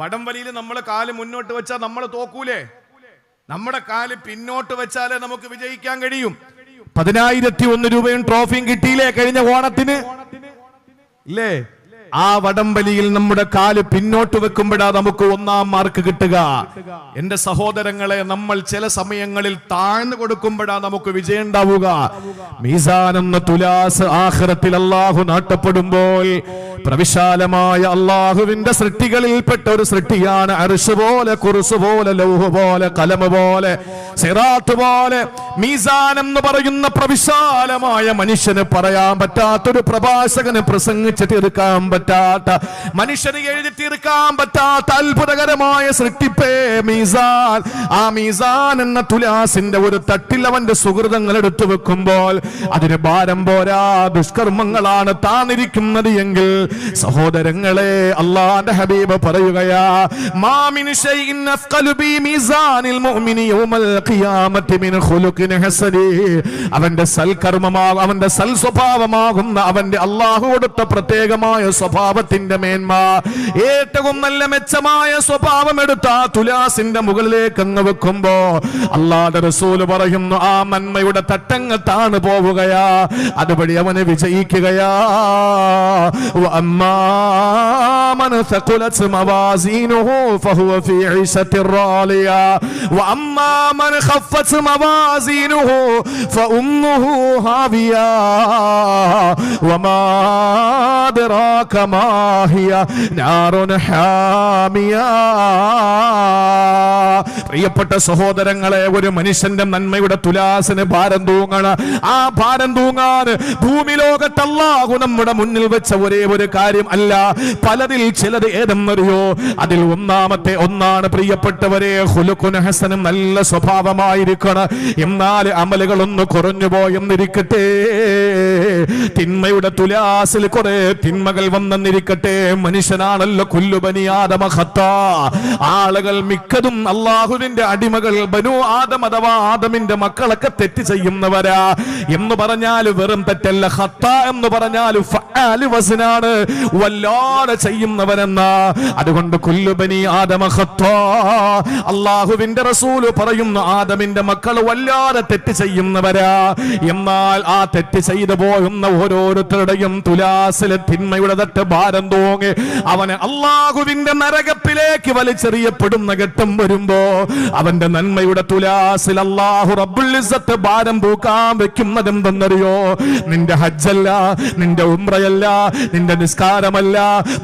വടംവലിയിൽ നമ്മൾ കാല് മുന്നോട്ട് വെച്ചാൽ നമ്മൾ തോക്കൂലേ? നമ്മുടെ കാല് പിന്നോട്ട് വെച്ചാലേ നമുക്ക് വിജയിക്കാൻ കഴിയും. 10,001 രൂപയും ട്രോഫിയും കിട്ടിയില്ലേ കഴിഞ്ഞ ഓണത്തിന്? ഇല്ലേ? ആ വടംവലിയിൽ നമ്മുടെ കാല് പിന്നോട്ട് വെക്കുമ്പോഴാ നമുക്ക് 1ാം മാർക്ക് കിട്ടുക. എന്റെ സഹോദരങ്ങളെ, നമ്മൾ ചില സമയങ്ങളിൽ താഴ്ന്നു കൊടുക്കുമ്പോഴാ നമുക്ക് വിജയം ഉണ്ടാവുക. മീസാൻ എന്ന തുലാസ് ആഖിറത്തിൽ അല്ലാഹു നാട്ടപ്പെടുമ്പോൾ പ്രവിശാലമായ അല്ലാഹുവിന്റെ സൃഷ്ടികളിൽപ്പെട്ട ഒരു സൃഷ്ടിയാണ് അർശ് പോലെ, കുർസ് പോലെ, ലൗഹ് പോലെ, കലം പോലെ, സിറാത്ത് പോലെ. മീസാൻ എന്ന് പറയുന്ന പ്രവിശാലമായ മനുഷ്യന് പറയാൻ പറ്റാത്തൊരു പ്രഭാഷകന് പ്രസംഗിച്ച് തീർക്കാൻ പറ്റാത്ത, മനുഷ്യന് എഴുതി തീർക്കാൻ പറ്റാത്ത അത്ഭുതകരമായ സൃഷ്ടിപ്പേ മീസാൻ. ആ മീസാൻ എന്ന തുലാസിന്റെ ഒരു തട്ടിൽ അവന്റെ സുഹൃതങ്ങൾ എടുത്തു വെക്കുമ്പോൾ അതിന് ഭാരം പോരാ, ദുഷ്കർമ്മങ്ങളാണ് താന്നിരിക്കുന്നത് എങ്കിൽ സഹോദരങ്ങളെ, അല്ലാഹുവിന്റെ ഹബീബ് പറയുകയാ, മാ മിൻ ശൈഇൻ അസ്ഖലു ബി മീസാനിൽ മുഅ്മിനി യൗമൽ ഖിയാമത്തി മിൻ ഖുലുഖിൻ ഹസനി. അവന്റെ സൽകർമ്മമാകും, അവന്റെ സൽ സ്വഭാവമാകുന്ന, അവന്റെ അല്ലാഹു കൊടുത്ത പ്രത്യേകമായ സ്വഭാവത്തിന്റെ മേന്മ, ഏറ്റവും നല്ല മെച്ചമായ സ്വഭാവം എടുത്ത തുലാസിന്റെ മുകളിലേക്ക് അങ്ങ് വെക്കുമ്പോ അല്ലാഹുവിന്റെ റസൂൽ പറയുന്നു, ആ നന്മയുടെ തട്ടങ്ങ് താണു പോവുകയാ, അതുവഴി അവന് വിജയിക്കുകയാ. وأما من ثقلت موازينه فهو في عيشة راضية وأما من خفت موازينه فأمه هاوية وما أدراك ما هي نار حامية. പ്രിയപ്പെട്ട സഹോദരങ്ങളെ, ഒരു മനുഷ്യന്റെ നന്മയുടെ തുലാസിന് ഭാരം തൂങ്ങണം. ആ ഭാരം തൂങ്ങാൻ ഭൂമി ലോകത്ത് അല്ലാഹു നമ്മുടെ മുന്നിൽ വെച്ച ഒരേ ഒരു കാര്യം അല്ല, പലതിൽ ചിലത് ഏതെന്നറിയോ? അതിൽ ഒന്നാണ് പ്രിയപ്പെട്ടവരെ, ഖുലുഖുൻ ഹസനും, നല്ല സ്വഭാവമായിരിക്കണം. എന്നാൽ അമലുകളൊന്ന് കുറഞ്ഞു പോയെന്നിരിക്കട്ടെ, തിന്മയുടെ തുലാസിൽ കുറെ തിന്മകൾ വന്നെന്നിരിക്കട്ടെ. മനുഷ്യനാണല്ലോ കുല്ലു ബനി ആദമ ഖത്താ. ആളുകൾ മിക്കതും അല്ലാഹുവിന്റെ അടിമകൾ, ബനു ആദം അഥവാ ആദമിന്റെ മക്കളൊക്കെ തെറ്റ് ചെയ്യുന്നവരാ. എന്ന് പറഞ്ഞാൽ വെറും തെറ്റല്ല, ഖത്താ എന്ന് പറഞ്ഞാൽ ഫഅൽ വസ്നാണ്, വല്ലാതെ ചെയ്യുന്നവരെന്ന. അതുകൊണ്ട് കുല്ലു ബനി ആദമ ഖത്താ. അല്ലാഹുവിന്റെ റസൂൽ പറയുന്നു, ആദമിന്റെ മക്കൾ വല്ലാതെ തെറ്റ് ചെയ്യുന്നവരാ. എന്നാൽ ആ തെറ്റ് ചെയ്തു പോകുന്ന ഓരോരുത്തരുടെയും തുലാസിലെ തിന്മയുടെ തട്ട് ഭാരം തൂങ്ങി അവനെ അല്ലാഹുവിന്റെ നരകത്തിലേക്ക് വലിച്ചെറിയപ്പെടുന്ന ഘട്ടം വരുമ്പോ അവന്റെ നന്മയുടെ തുലാസിൽ അല്ലാഹു റബ്ബുൽ ഇസ്സത്ത് ഭാരം തൂക്കാൻ വെക്കുന്നത് എന്തെന്നറിയോ? നിന്റെ ഹജ്ജല്ല, നിന്റെ ഉംറയല്ല, നിന്റെ നിസ്കാരമല്ല,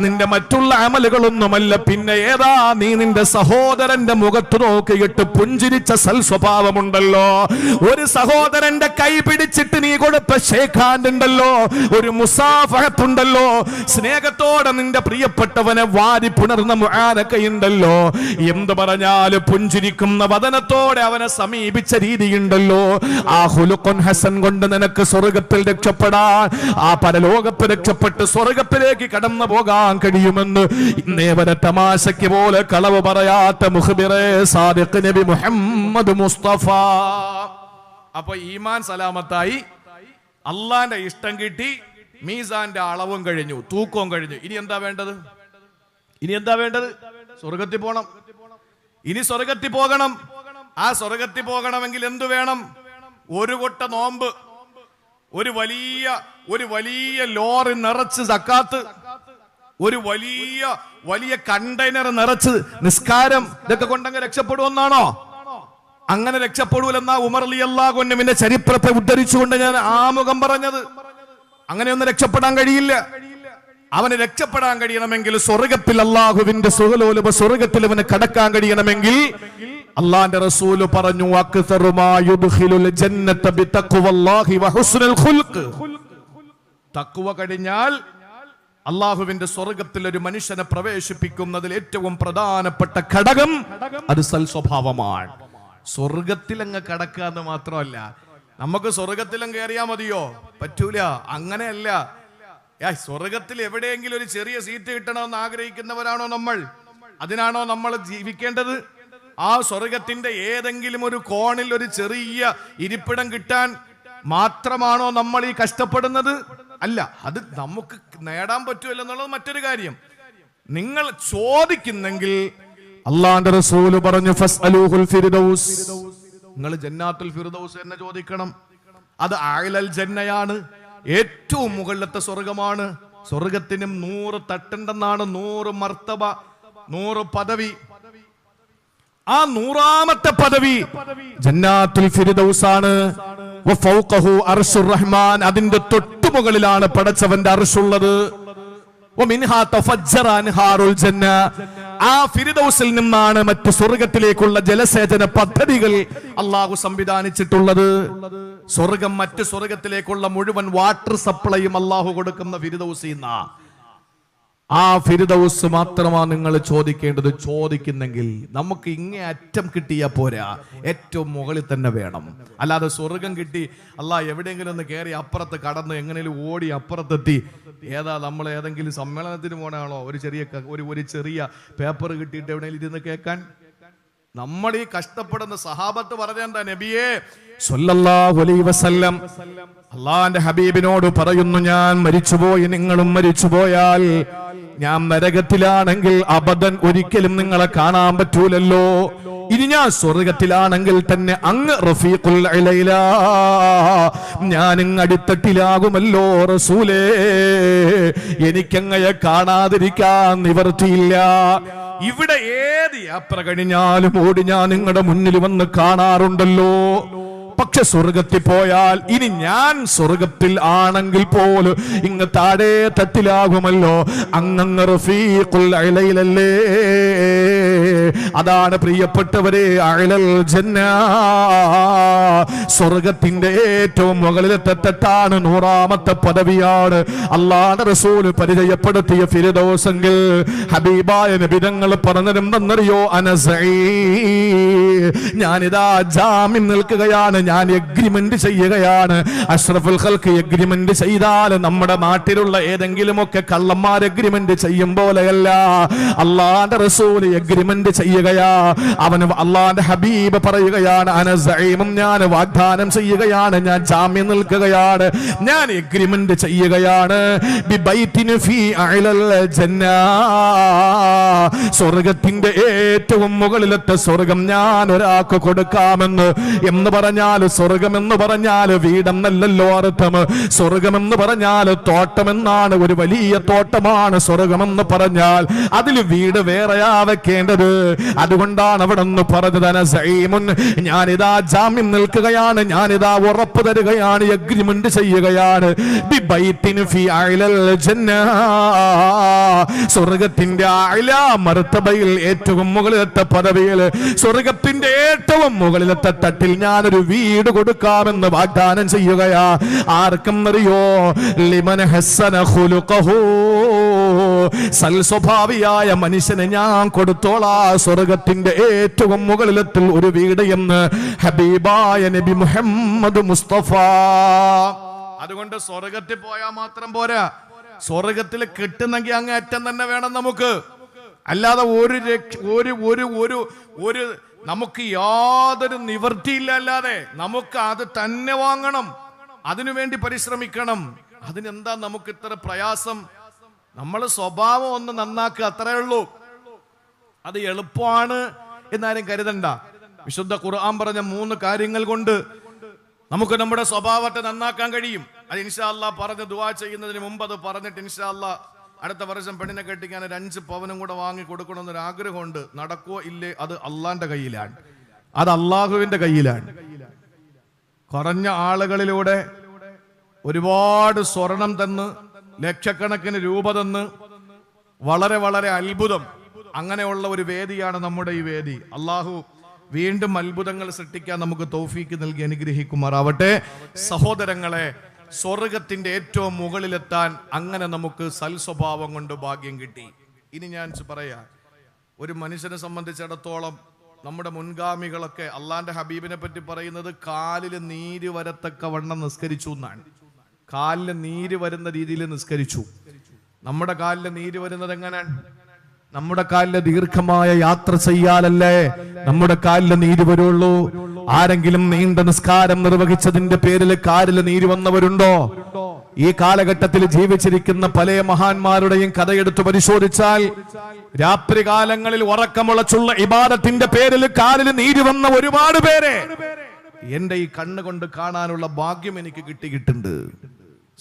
നിന്റെ മറ്റുള്ള അമലുകളൊന്നുമല്ല. പിന്നെ ഏതാ? നീ നിന്റെ സഹോദരന്റെ മുഖത്ത് നോക്കിയിട്ട് പുഞ്ചിരിച്ച സൽ സ്വഭാവമുണ്ടല്ലോ, ഒരു സഹോദരന്റെ കൈ പിടിച്ചിട്ട് നീ കൊടുത്ത ഷേക്ക് ഹാൻഡ് ഉണ്ടല്ലോ, ഒരു മുസാഫഹത്തുണ്ടല്ലോ, സ്നേഹത്തോടെ നിന്റെ പ്രിയപ്പെട്ടവനെ വാരി പുണർന്ന മുആനക്കയുണ്ടല്ലോ, എന്ത് പറഞ്ഞാല് പുഞ്ചിരിക്കുന്ന വദനത്തോടെ അവനെ സമീപിച്ച രീതിയുണ്ടല്ലോ. ആ ഖുലുഖുൻ ഹസൻ കൊണ്ട് നിനക്ക് സ്വർഗത്തിൽ രക്ഷപ്പെടാൻ, ആ പരലോകത്ത് രക്ഷപ്പെട്ട് സ്വർഗത്തിലേക്ക് കടന്നു പോകാൻ കഴിയുമെന്ന് ഇന്നേ വരെ തമാശയ്ക്ക് പോലെ കളവ് പറയാത്ത മുഖ്ബിറെ സാദിഖ് നബി മുഹമ്മദ് മുസ്തഫ. അപ്പൊ ഈമാൻ സലാമത്തായി, അള്ളാന്റെ ഇഷ്ടം കിട്ടി, മീസാന്റെ അളവും കഴിഞ്ഞു, തൂക്കവും കഴിഞ്ഞു. ഇനി എന്താ വേണ്ടത്? സ്വർഗത്തിൽ പോകണം. ഇനി സ്വർഗത്തിൽ പോകണം. ആ സ്വർഗത്തിൽ പോകണമെങ്കിൽ എന്തു വേണം? ഒരു കൊട്ട നോമ്പ്, ഒരു വലിയ ലോറി നിറച്ച് സക്കാത്ത്, ഒരു വലിയ കണ്ടെയ്നർ നിറച്ച് നിസ്കാരം, ഇതൊക്കെ കൊണ്ടങ്ങ് രക്ഷപ്പെടുമെന്നാണോ? അങ്ങനെ രക്ഷപ്പെടൂലെന്നാ ഉമർ റളിയല്ലാഹു അൻഹുവിന്റെ ചരിത്രത്തെ ഉദ്ധരിച്ചുകൊണ്ട് ഞാൻ ആമുഖം പറഞ്ഞത്. അങ്ങനെയൊന്നും രക്ഷപ്പെടാൻ കഴിയില്ല. അവന് രക്ഷപ്പെടാൻ കഴിയണമെങ്കിൽ സ്വർഗത്തിൽ അല്ലാഹുവിന്റെ സുഖലോലുപ സ്വർഗത്തിൽ അവന് കടക്കാൻ കഴിയണമെങ്കിൽ അല്ലാഹുവിന്റെ റസൂൽ പറഞ്ഞു, അക്സറു മാ യുദ്ഖിലുൽ ജന്നത ബിതഖ്വല്ലാഹി വഹുസ്നുൽ ഖുൽഖ്. തഖ്വ കഴിഞ്ഞാൽ അല്ലാഹുവിന്റെ സ്വർഗത്തിൽ ഒരു മനുഷ്യനെ പ്രവേശിപ്പിക്കുന്നതിൽ ഏറ്റവും പ്രധാനപ്പെട്ട ഘടകം അത് സൽ സ്വഭാവമാണ്. സ്വർഗത്തിൽ അങ്ങ് കടക്കുക എന്ന് മാത്രമല്ല, നമുക്ക് സ്വർഗത്തിലും കയറിയാ മതിയോ? പറ്റൂല. അങ്ങനെയല്ല. സ്വർഗത്തിൽ എവിടെയെങ്കിലും ഒരു ചെറിയ സീറ്റ് കിട്ടണമെന്ന് ആഗ്രഹിക്കുന്നവരാണോ നമ്മൾ? അതിനാണോ നമ്മൾ ജീവിക്കേണ്ടത്? ആ സ്വർഗത്തിന്റെ ഏതെങ്കിലും ഒരു കോണിൽ ഒരു ചെറിയ ഇരിപ്പിടം കിട്ടാൻ മാത്രമാണോ നമ്മൾ ഈ കഷ്ടപ്പെടുന്നത്? അല്ല, അത് നമുക്ക് നേടാൻ പറ്റുമല്ലോ എന്നുള്ളത് മറ്റൊരു കാര്യം. നിങ്ങൾ ചോദിക്കുന്നെങ്കിൽ അള്ളാന്റെ റസൂല് പറഞ്ഞു ഫസ്അലൂഹുൽ ഫിർദൗസ്, നിങ്ങൾ ജന്നാത്തുൽ ഫിർദൗസ് എന്നെ ചോദിക്കണം. അത് അഅ്ലൽ ജന്നയാണ്, ഏറ്റവും മുകളിലത്തെ സ്വർഗമാണ്. സ്വർഗത്തിനും 100 തട്ടുണ്ടെന്നാണ്, 100 മർത്തബ, 100 പദവി. ആ 100ാമത്തെ പദവി ജന്നാത്തുൽ ഫിർദൗസ് ആണ്. വഫൗഖഹു അർശുർ റഹ്മാൻ, അതിന്റെ തൊട്ടുമുകളിലാണ് പടച്ചവന്റെ അർശുള്ളത്. വമിൻഹാ തഫജ്ജറ അൻഹാറുൽ ജന്ന, ആ ഫിർദൗസിൽ നിന്നാണ് മറ്റ് സ്വർഗത്തിലേക്കുള്ള ജലസേചന പദ്ധതികൾ അള്ളാഹു സംവിധാനിച്ചിട്ടുള്ളത്. സ്വർഗം മറ്റ് സ്വർഗത്തിലേക്കുള്ള മുഴുവൻ വാട്ടർ സപ്ലൈയും അള്ളാഹു കൊടുക്കുന്ന ഫിർദൗസിൽ നിന്നാ. ആ ഫിർദൗസ് മാത്രമാണ് നിങ്ങൾ ചോദിക്കേണ്ടത്. ചോദിക്കുന്നെങ്കിൽ നമുക്ക് ഇങ്ങേ അറ്റം കിട്ടിയാ പോരാ, ഏറ്റവും മുകളിൽ തന്നെ വേണം. അല്ലാതെ സ്വർഗം കിട്ടി എവിടെയെങ്കിലും ഒന്ന് കയറി അപ്പുറത്ത് കടന്ന് എങ്ങനെയും ഓടി അപ്പുറത്തെത്തി, നമ്മൾ ഏതെങ്കിലും സമ്മേളനത്തിന് പോണാണോ ഒരു ചെറിയ പേപ്പർ കിട്ടിയിട്ട് എവിടെയെങ്കിലും ഇരുന്ന് കേൾക്കാൻ? നമ്മൾ ഈ കഷ്ടപ്പെടുന്ന സഹാബത്ത് പറഞ്ഞെന്താ? നബിയേ സല്ലല്ലാഹു അലൈഹി വസല്ലം അള്ളാന്റെ ഹബീബിനോട് പറയുന്നു, ഞാൻ മരിച്ചുപോയി, നിങ്ങളും മരിച്ചുപോയാൽ ഞാൻ നരകത്തിലാണെങ്കിൽ അബദൻ ഒരിക്കലും നിങ്ങളെ കാണാൻ പറ്റൂലല്ലോ. ഇനി ഞാൻ സ്വർഗത്തിലാണെങ്കിൽ തന്നെ അങ്ങ് റഫീഖുൽ അലൈലാ, ഞാൻ അടിത്തട്ടിലാകുമല്ലോ റസൂലേ, എനിക്കങ്ങയെ കാണാതിരിക്കാൻ നിവർത്തിയില്ല. ഇവിടെ ഏത് യാത്ര കഴിഞ്ഞാലും ഓടി ഞാൻ നിങ്ങളുടെ മുന്നിൽ വന്ന് കാണാറുണ്ടല്ലോ. പക്ഷെ സ്വർഗത്തിൽ പോയാൽ ഇനി ഞാൻ സ്വർഗത്തിൽ ആണെങ്കിൽ പോലും ഇങ്ങ് താഴെ തട്ടിലാകുമല്ലോ, അങ്ങ് റഫീഖുൽ അലൈലല്ലേ. അതാണ് പ്രിയപ്പെട്ടവരെ അഅ്ലൽ ജന്ന, സ്വർഗത്തിന്റെ ഏറ്റവും മുകളിലത്തെ തട്ടാണ്, 100ാമത്തെ പദവിയാണ്. അല്ലാഹുവിന്റെ റസൂൽ പരിചയപ്പെടുത്തിയ ഫിർദൗസെങ്കിൽ ഹബീബായ നബി തങ്ങൾ പറഞ്ഞതെന്തെന്നറിയോ? ഞാനിതാ ജാമ്യം നിൽക്കുകയാണ്, ഞാൻ എഗ്രിമെന്റ് ചെയ്യുകയാണ്. അഷ്റഫുൽ ഖൽഖ് എഗ്രിമെന്റ് ചെയ്താൽ നമ്മുടെ നാട്ടിലുള്ള ഏതെങ്കിലുമൊക്കെ കള്ളന്മാർ എഗ്രിമെന്റ് ചെയ്യും പോലെയല്ല, അള്ളാന്റെ റസൂൽ എഗ്രിമെന്റ് ചെയ്യുകയാ. അവന് അള്ളാന്റെ ഹബീബ് പറയുകയാണ്, അനസഈമും, ഞാൻ വാഗ്ദാനം ചെയ്യുകയാണ്, ഞാൻ ജാമ്യം നിൽക്കുകയാണ്, ഞാൻ എഗ്രിമെന്റ് ചെയ്യുകയാണ്. ബിബൈതിൻ ഫീ അഅ്ലൽ ജന്ന, സ്വർഗത്തിന്റെ ഏറ്റവും മുകളിലത്തെ സ്വർഗം ഞാൻ ഒരാൾക്ക് കൊടുക്കാമെന്ന്. എന്ന് പറഞ്ഞാൽ സ്വർഗമെന്ന് പറഞ്ഞാൽ വീടെന്നല്ലോ അർത്ഥം. സ്വർഗമെന്ന് പറഞ്ഞാൽ തോട്ടമെന്നാണ്, ഒരു വലിയ തോട്ടമാണ് സ്വർഗമെന്ന് പറഞ്ഞാൽ. അതിൽ വീട് വേറെയാ വെക്കേണ്ടത്. അതുകൊണ്ടാണ് അവിടെ നിന്ന് പറഞ്ഞത്, അനസഈമുൻ, ഞാനിതാ ജാമ്യം നിൽക്കുകയാണ്, ഞാനിതാ ഉറപ്പ് തരികയാണ്, എഗ്രിമെന്റ് ചെയ്യുകയാണ്. ബിബൈതിൻ ഫീ അഅ്ലൽ ജന്ന, സ്വർഗത്തിന്റെ അഅ്ലാ മർത്തബയിൽ ഏറ്റവും മുകളിലത്തെ പദവിയിൽ, സ്വർഗത്തിന്റെ ഏറ്റവും മുകളിലത്തെ തട്ടിൽ ഞാനൊരു വീട് കൊടുക്കാമെന്ന് വാഗ്ദാനം ചെയ്യുകയാ. ആർക്കും അറിയോ? ലിമൻ ഹസ്സന ഖുലുഖഹു, സൽസ്വഭാവിയായ മനുഷ്യനെ ഞാൻ കൊടുത്തോളാ സ്വർഗത്തിന്റെ ഏറ്റവും മുകളിലത്തിൽ ഒരു വീട് എന്ന് ഹബീബായ നബി മുഹമ്മദ് മുസ്തഫ. അതുകൊണ്ട് സ്വർഗത്തിൽ പോയാൽ മാത്രം പോരാ, സ്വർഗത്തിൽ കിട്ടുന്നെങ്കിൽ അങ്ങ് അറ്റം തന്നെ വേണം നമുക്ക്. അല്ലാതെ ഒരു നമുക്ക് യാതൊരു നിവൃത്തിയില്ല. അല്ലാതെ നമുക്ക് അത് തന്നെ വാങ്ങണം, അതിനുവേണ്ടി പരിശ്രമിക്കണം. അതിനെന്താ നമുക്ക് ഇത്ര പ്രയാസം? നമ്മൾ സ്വഭാവം ഒന്ന് നന്നാക്കുക, അത്രേ ഉള്ളൂ. അത് എളുപ്പമാണ് എന്നാരും കരുതണ്ട. വിശുദ്ധ ഖുർആൻ പറഞ്ഞ 3 കാര്യങ്ങൾ കൊണ്ട് നമുക്ക് നമ്മുടെ സ്വഭാവത്തെ നന്നാക്കാൻ കഴിയും. അത് ഇൻഷാ അല്ലാഹ് പറഞ്ഞ് ദുആ ചെയ്യുന്നതിന് മുമ്പ് അത് പറഞ്ഞിട്ട് ഇൻഷാ അല്ലാഹ് അടുത്ത വർഷം പെണ്ണിനെ കെട്ടിക്കാൻ 5 പവനും കൂടെ വാങ്ങി കൊടുക്കണമെന്നൊരു ആഗ്രഹമുണ്ട്. നടക്കോ ഇല്ലേ അത് അള്ളാന്റെ കയ്യിലാണ്, അത് അള്ളാഹുവിന്റെ കയ്യിലാണ്. കുറഞ്ഞ ആളുകളിലൂടെ ഒരുപാട് സ്വർണം തന്ന്, ലക്ഷക്കണക്കിന് രൂപ തന്ന്, വളരെ വളരെ അത്ഭുതം, അങ്ങനെയുള്ള ഒരു വേദിയാണ് നമ്മുടെ ഈ വേദി. അള്ളാഹു വീണ്ടും അത്ഭുതങ്ങൾ സൃഷ്ടിക്കാൻ നമുക്ക് തൗഫീക്ക് നൽകി അനുഗ്രഹിക്കുമാറാവട്ടെ. സഹോദരങ്ങളെ, സ്വർഗത്തിന്റെ ഏറ്റവും മുകളിലെത്താൻ അങ്ങനെ നമുക്ക് സൽസ്വഭാവം കൊണ്ട് ഭാഗ്യം കിട്ടി. ഇനി ഞാൻ പറയാ, ഒരു മനുഷ്യനെ സംബന്ധിച്ചിടത്തോളം നമ്മുടെ മുൻഗാമികളൊക്കെ അള്ളാന്റെ ഹബീബിനെ പറ്റി പറയുന്നത് കാലിൽ നീര് വരത്തക്ക വണ്ണം നിസ്കരിച്ചു എന്നാണ്. കാലില് നീര് വരുന്ന രീതിയിൽ നിസ്കരിച്ചു. നമ്മുടെ കാലില് നീര് വരുന്നത് എങ്ങനെയാണ്? നമ്മുടെ കാലില് ദീർഘമായ യാത്ര ചെയ്യാലല്ലേ നമ്മുടെ കാലില് നീര് വരുള്ളൂ. ആരെങ്കിലും നീണ്ട നിസ്കാരം നിർവഹിച്ചതിന്റെ പേരിൽ കാലില് നീര് വന്നവരുണ്ടോ? ഈ കാലഘട്ടത്തിൽ ജീവിച്ചിരിക്കുന്ന പല മഹാന്മാരുടെയും കഥയെടുത്ത് പരിശോധിച്ചാൽ രാത്രി കാലങ്ങളിൽ ഉറക്കമുളച്ചുള്ള ഇബാദത്തിന്റെ പേരിൽ കാലിൽ നീര് വന്ന ഒരുപാട് പേരെ എന്റെ ഈ കണ്ണുകൊണ്ട് കാണാനുള്ള ഭാഗ്യം എനിക്ക് കിട്ടിയിട്ടുണ്ട്.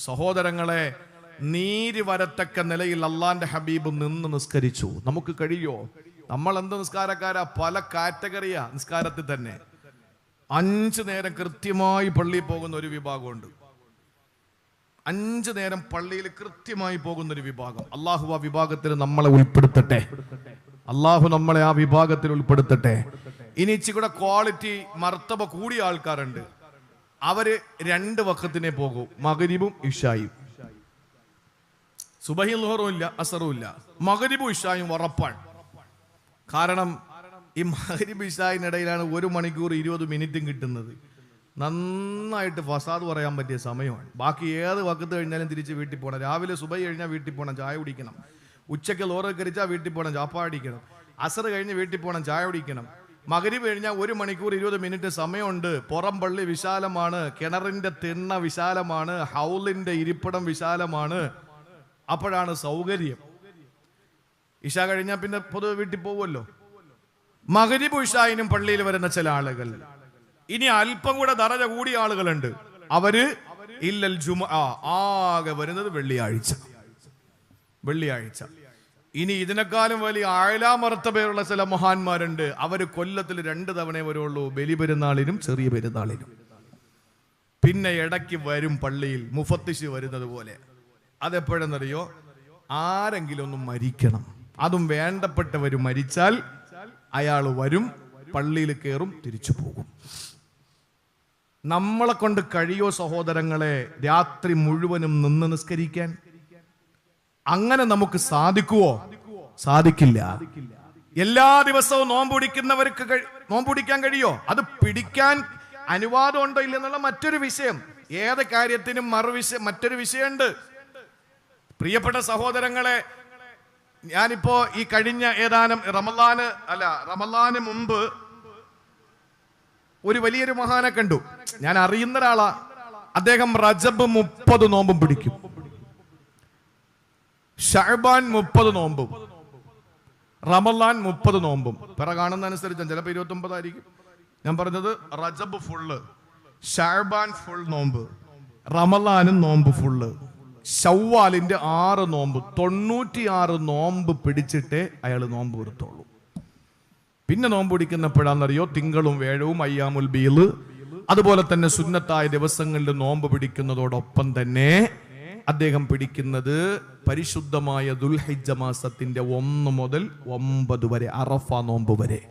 സഹോദരങ്ങളെ, നീര് വരത്തക്ക നിലയിൽ അള്ളാന്റെ ഹബീബ് നിന്ന് നിസ്കരിച്ചു. നമുക്ക് കഴിയോ? നമ്മൾ എന്ത് നിസ്കാരക്കാരാ? പല കാറ്റഗറിയാ നിസ്കാരത്തിൽ തന്നെ. 5 നേരം കൃത്യമായി പള്ളിയിൽ പോകുന്ന ഒരു വിഭാഗമുണ്ട്. 5 നേരം പള്ളിയിൽ കൃത്യമായി പോകുന്ന ഒരു വിഭാഗം. അള്ളാഹു ആ വിഭാഗത്തിൽ നമ്മളെ ഉൾപ്പെടുത്തട്ടെ. അള്ളാഹു നമ്മളെ ആ വിഭാഗത്തിൽ ഉൾപ്പെടുത്തട്ടെ. ഇനി ഇച്ചിരി ക്വാളിറ്റി മർത്തബ കൂടിയ ആൾക്കാരുണ്ട്. അവര് 2 വഖത്തിനെ പോകും, മഗ്രിബും ഇശായും. സുബഹി ളുഹറും ഇല്ല, അസറും ഇല്ല, മഗ്രിബും ഇശായും ഉറപ്പാണ്. കാരണം ഈ മഗ്രിബ് ഇശായിനിടയിലാണ് 1 മണിക്കൂർ 20 മിനിറ്റും കിട്ടുന്നത്. നന്നായിട്ട് ഫസാദ് പറയാൻ പറ്റിയ സമയമാണ്. ബാക്കി ഏത് വക്കത്ത് കഴിഞ്ഞാലും തിരിച്ച് വീട്ടിൽ പോകണം. രാവിലെ സുബഹി കഴിഞ്ഞാൽ വീട്ടിൽ പോകണം, ചായ കുടിക്കണം. ഉച്ചയ്ക്ക് ലോറ് കരിച്ചാൽ വീട്ടിൽ പോകണം, ചാപ്പാടിക്കണം. അസർ കഴിഞ്ഞ് വീട്ടിൽ പോകണം, ചായ കുടിക്കണം. മഗ്രിബ് കഴിഞ്ഞാൽ 1 മണിക്കൂർ 20 മിനിറ്റ് സമയമുണ്ട്. പുറം പള്ളി വിശാലമാണ്, കിണറിന്റെ തിണ്ണ വിശാലമാണ്, ഹൗലിന്റെ ഇരിപ്പിടം വിശാലമാണ്. അപ്പോഴാണ് സൗകര്യം. ഇശ കഴിഞ്ഞാൽ പിന്നെ പൊതുവെ വീട്ടിൽ പോകുമല്ലോ. മഗ്രിബ് ഇശായിനും പള്ളിയിൽ വരുന്ന ചില ആളുകൾ, ഇനി അല്പം കൂടെ ദറജ കൂടിയ ആളുകളുണ്ട്. അവര് ഇല്ലൽ ജുമുഅ, ആകെ വരുന്നത് വെള്ളിയാഴ്ച. ഇനി ഇതിനേക്കാളും വലിയ ആഴലാമർത്തപേരുള്ള ചില മഹാന്മാരുണ്ട്. അവര് കൊല്ലത്തിൽ 2 തവണ വരുള്ളൂ, ബലി പെരുന്നാളിനും ചെറിയ പെരുന്നാളിനും. പിന്നെ ഇടയ്ക്ക് വരും പള്ളിയിൽ മുഫത്തിഷ് വരുന്നത് പോലെ. അതെപ്പോഴെന്നറിയോ? ആരെങ്കിലും ഒന്ന് മരിക്കണം, അതും വേണ്ടപ്പെട്ടവര് മരിച്ചാൽ അയാൾ വരും, പള്ളിയിൽ കയറും, തിരിച്ചു പോകും. നമ്മളെ കൊണ്ട് കഴിയോ സഹോദരങ്ങളെ രാത്രി മുഴുവനും നിന്ന് നിസ്കരിക്കാൻ? അങ്ങനെ നമുക്ക് സാധിക്കുവോ? സാധിക്കില്ല. എല്ലാ ദിവസവും നോമ്പുടിക്കുന്നവർക്ക് നോമ്പുടിക്കാൻ കഴിയോ? അത് പിടിക്കാൻ അനുവാദം ഉണ്ടോ ഇല്ലെന്നുള്ള മറ്റൊരു വിഷയം. ഏത് കാര്യത്തിനും മറ്റൊരു വിഷയമുണ്ട്. പ്രിയപ്പെട്ട സഹോദരങ്ങളെ, ഞാനിപ്പോ ഈ കഴിഞ്ഞ ഏതാനും റമളാന് മുമ്പ് ഒരു വലിയൊരു മഹാനെ കണ്ടു. ഞാൻ അറിയുന്ന ഒരാളാ. അദ്ദേഹം റജബ് 30 നോമ്പും പിടിക്കും, ഷഅബാൻ 30 നോമ്പും, റമളാൻ 30 നോമ്പും. പിറ കാണുന്ന അനുസരിച്ച് ചിലപ്പോൾ 29 ആയിരിക്കും. ഞാൻ പറഞ്ഞത് റജബ് ഫുള്ള്, ഷഅബാൻ ഫുൾ നോമ്പ്, റമളാനും നോമ്പ് ഫുള്ള്, ശവ്വാലിന്റെ 6 നോമ്പ്, 96 നോമ്പ് പിടിച്ചിട്ടേ അയാൾ നോമ്പ് എടുത്തോളൂ. പിന്നെ നോമ്പ് പിടിക്കുന്നപ്പോഴാണെന്നറിയോ? തിങ്കളും വേഴവും, അയ്യാമുൽ ബീള്, അതുപോലെ തന്നെ സുന്നത്തായ ദിവസങ്ങളിൽ നോമ്പ് പിടിക്കുന്നതോടൊപ്പം തന്നെ അദ്ദേഹം പിടിക്കുന്നത് പരിശുദ്ധമായ ദുൽഹിജ്ജ മാസത്തിന്റെ 1 മുതൽ 9 വരെ, അറഫ നോമ്പ് വരെ.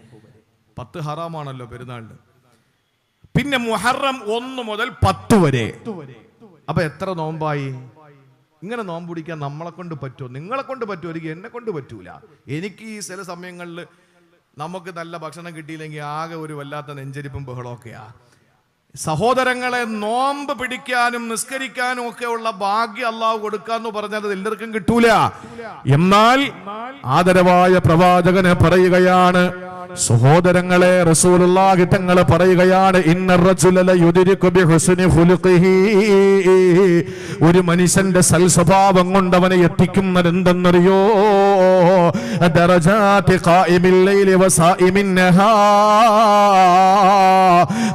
10 ഹറാമാണല്ലോ പെരുന്നാളിന്. പിന്നെ മുഹറം 1 മുതൽ 10 വരെ. അപ്പൊ എത്ര നോമ്പായി? ഇങ്ങനെ നോമ്പ് പിടിക്കാൻ നമ്മളെ കൊണ്ട് പറ്റുമോ? നിങ്ങളെ കൊണ്ട് പറ്റുമോ? എനിക്ക് എന്നെ കൊണ്ട് പറ്റൂല. എനിക്ക് ഈ ചില സമയങ്ങളിൽ നമുക്ക് നല്ല ഭക്ഷണം കിട്ടിയില്ലെങ്കിൽ ആകെ ഒരു വല്ലാത്ത നെഞ്ചരിപ്പും ബഹളമൊക്കെയാ. സഹോദരങ്ങളെ, നോമ്പ് പിടിക്കാനും നിസ്കരിക്കാനും ഒക്കെ ഉള്ള ഭാഗ്യം അള്ളാഹു കൊടുക്കാന്ന് പറഞ്ഞാൽ അത് എല്ലാവർക്കും കിട്ടൂല. എന്നാൽ ആദരവായ പ്രവാചകന് പറയുകയാണ്, സഹോദരങ്ങളെ, റസൂലുള്ളാഹി തങ്ങൾ പറയുകയാണ്, ഇന്നർ റജുല ലയുദ്രികു ബിഹുസ്നി ഖുലുഖിഹി, ഒരു മനുഷ്യന്റെ സൽസ്വഭാവം കൊണ്ട് അവനെ എത്തിക്കുന്നത് എന്തെന്നറിയോ? ദറജാതി ഖായിമിൽ ലൈലി വസായിമിൻ നഹാർ,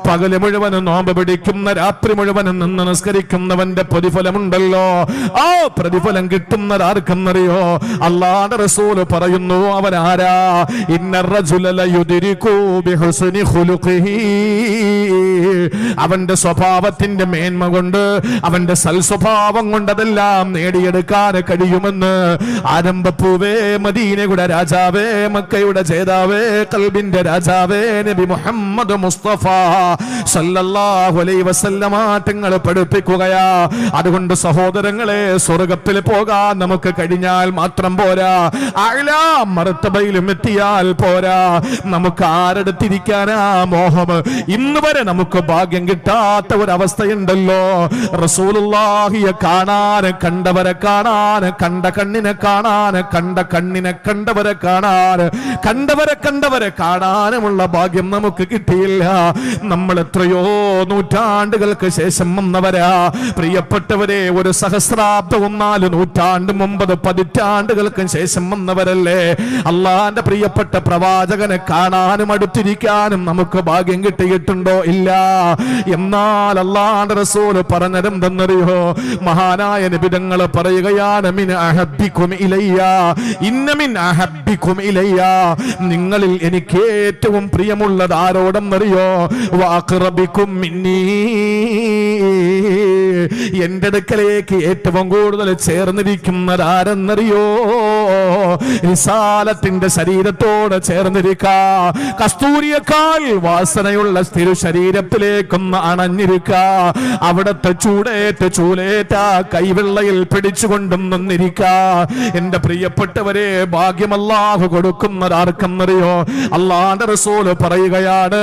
പകല് മുഴുവനും നോമ്പ് പിടിക്കുന്ന, രാത്രി മുഴുവനും നിന്ന് നിസ്കരിക്കുന്നവന്റെ പ്രതിഫലമുണ്ടല്ലോ, ആ പ്രതിഫലം കിട്ടുന്നത് ആർക്കെന്നറിയോ? അല്ലാഹുവിന്റെ റസൂൽ പറയുന്നു, അവനാരാ? ഇന്നർ റജുല ലയുദ്രികു ബിഹുസ്നി ഖുലുഖിഹി, അവന്റെ സ്വഭാവത്തിന്റെ മേന്മ കൊണ്ട്, അവന്റെ സൽസ്വഭാവം കൊണ്ട് അതെല്ലാം നേടിയെടുക്കാൻ കഴിയുമെന്ന് ആരംഭപ്പൂവേ മദീനയുടെ മദീനയുടെ രാജാവേ, മക്കയുടെ ജേതാവേ, ഖൽബിന്റെ രാജാവേ, നബി മുഹമ്മദ് മുസ്തഫ സല്ലല്ലാഹു അലൈഹി വസല്ലമ തങ്ങൾ പഠിപ്പിക്കുകയാ. അതുകൊണ്ട് സഹോദരങ്ങളെ, സ്വർഗ്ഗത്തിൽ പോകാൻ നമുക്ക് കഴിഞ്ഞാൽ മാത്രം പോരാ, അഅ്ലാ മർത്തബയിലും എത്തിയാൽ പോരാ. നമുക്ക് ആരെടുത്തിരിക്കാനാ മോഹം? ഇന്ന് വരെ നമുക്ക് ഭാഗ്യം കിട്ടാത്ത ഒരവസ്ഥയുണ്ടല്ലോ. റസൂലുള്ളാഹിയെ കാണാൻ, കണ്ടവരെ കാണാൻ, കണ്ട കണ്ണിനെ കാണാൻ, കണ്ട കണ്ണിനെ കണ്ടവരെ കാണാൻ, കണ്ടവരെ കാണാനുമുള്ള ഭാഗ്യം നമുക്ക് കിട്ടിയില്ല. നമ്മൾ എത്രയോ നൂറ്റാണ്ടുകൾക്ക് ശേഷം വന്നവരാ. പ്രിയപ്പെട്ടവരെ, ഒരു സഹസ്രാബ്ദവും 4 നൂറ്റാണ്ട് 9 പതിറ്റാണ്ടുകൾക്ക് ശേഷം വന്നവരല്ലേ. അള്ളാന്റെ പ്രിയപ്പെട്ട പ്രവാചകനെ കാണാനും അടുത്തിരിക്കാനും നമുക്ക് ഭാഗ്യം കിട്ടിയിട്ടുണ്ടോ? ഇല്ല. എന്നാൽ അള്ളാന്റെ റസൂല് പറഞ്ഞതെന്തെന്നറിയോ? മഹാനായ നബി തങ്ങൾ പറയുകയാണ്, മിൻ അഹബ്ബികും ഇലയ്യ, ഇന്ന മിൻ അഹബ്ബികും ഇലയ്യ, നിങ്ങളിൽ എനിക്ക് ഏറ്റവും പ്രിയമുള്ളത് ആരോടെന്നറിയോ? വഅഖറബികും മിന്നീ, എന്റെ അടുക്കലേക്ക് ഏറ്റവും കൂടുതൽ ചേർന്നിരിക്കുന്നത് ആരെന്നറിയോ? റിസാലത്തിന്റെ ശരീരത്തോട് ചേർന്നിരിക്കാ. കസ്തൂരിയേക്കാൾ വാസനയുള്ള സ്ഥിര ശരീരത്തിലേക്കൊന്ന് അണഞ്ഞിരിക്കാ. അവിടത്തെ ചൂലേറ്റ കൈവെള്ളയിൽ പിടിച്ചുകൊണ്ടും നിന്നിരിക്കാ. എന്റെ പ്രിയപ്പെട്ടവരെ, ഭാഗ്യം അല്ലാഹു കൊടുക്കുന്നത് ആർക്കെന്നറിയോ? അല്ലാഹുവിന്റെ റസൂല് പറയുകയാണ്,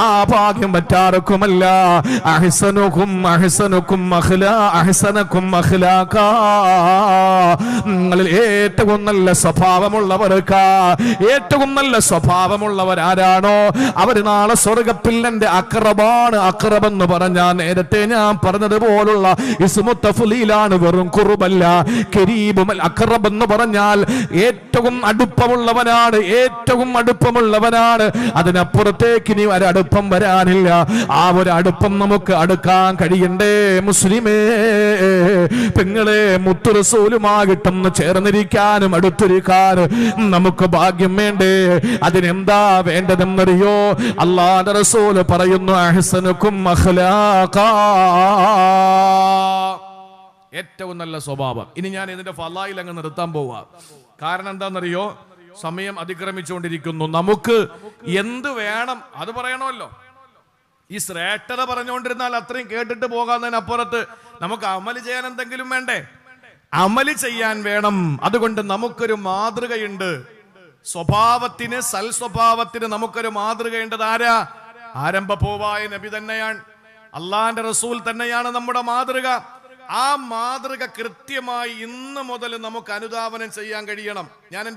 ആ ഭാഗ്യം മറ്റാർക്കുമല്ല. അഹ്സനുകും അഖ്ലാഖാ, നിങ്ങളിൽ ഏറ്റവും നല്ല സ്വഭാവമുള്ളവർക്ക്, ഏറ്റവും നല്ല സ്വഭാവമുള്ളവരാരാണോ അവർ നാളെ സ്വർഗ്ഗത്തിൽ എന്റെ അഖറബാണ്. അഖറബ് എന്ന് പറഞ്ഞാൽ നേരത്തെ ഞാൻ പറഞ്ഞതുപോലുള്ള ഇസ്മു തഫ്ലീലാണ്, വെറും ഖുർബല്ല. കരീബുൽ അഖറബ് എന്ന് പറഞ്ഞാൽ ഏറ്റവും അടുപ്പമുള്ളവനാണ്, ഏറ്റവും അടുപ്പമുള്ളവനാണ്. അതിനപ്പുറത്തേക്ക് ഇനി ഒരടുപ്പം വരാനില്ല. ആ ഒരു അടുപ്പം നമുക്ക് അടുക്കാൻ കഴിയണ്ടേ മുസ്ലിമേ? പെങ്ങളെ, മുത്തു റസൂലുമായിട്ടൊന്ന് ചേർന്നിരിക്കാനും അടുത്തിരിക്കാനും നമുക്ക് ഭാഗ്യം വേണ്ടേ? അതിനെന്താ വേണ്ടതെന്നറിയോ? അല്ലാഹുവിന്റെ റസൂല് പറയുന്നു, അഹ്സനുകും അഖ്ലാഖാ, ഏറ്റവും നല്ല സ്വഭാവം. ഇനി ഞാൻ ഇതിന്റെ ഫളായിൽ അങ്ങ് നിർത്താൻ പോവാ. കാരണം എന്താണെന്നറിയോ? സമയം അതിക്രമിച്ചുകൊണ്ടിരിക്കുന്നു. നമുക്ക് എന്ത് വേണം അത് പറയണമല്ലോ. ഈ ശ്രേഷ്ഠത പറഞ്ഞുകൊണ്ടിരുന്നാൽ അത്രയും കേട്ടിട്ട് പോകാന്നതിനപ്പുറത്ത് നമുക്ക് അമല് ചെയ്യാൻ എന്തെങ്കിലും വേണ്ടേ? അമല് ചെയ്യാൻ വേണം. അതുകൊണ്ട് നമുക്കൊരു മാതൃകയുണ്ട്. സ്വഭാവത്തിന്, സൽസ്വഭാവത്തിന് നമുക്കൊരു മാതൃകയുണ്ട്. ആരാ? ആരംഭപൂവായ നബി തന്നെയാണ്, അള്ളാന്റെ റസൂൽ തന്നെയാണ് നമ്മുടെ മാതൃക. ആ മാതൃക കൃത്യമായി ഇന്ന് മുതൽ നമുക്ക് അനുധാവനം ചെയ്യാൻ കഴിയണം. ഞാൻ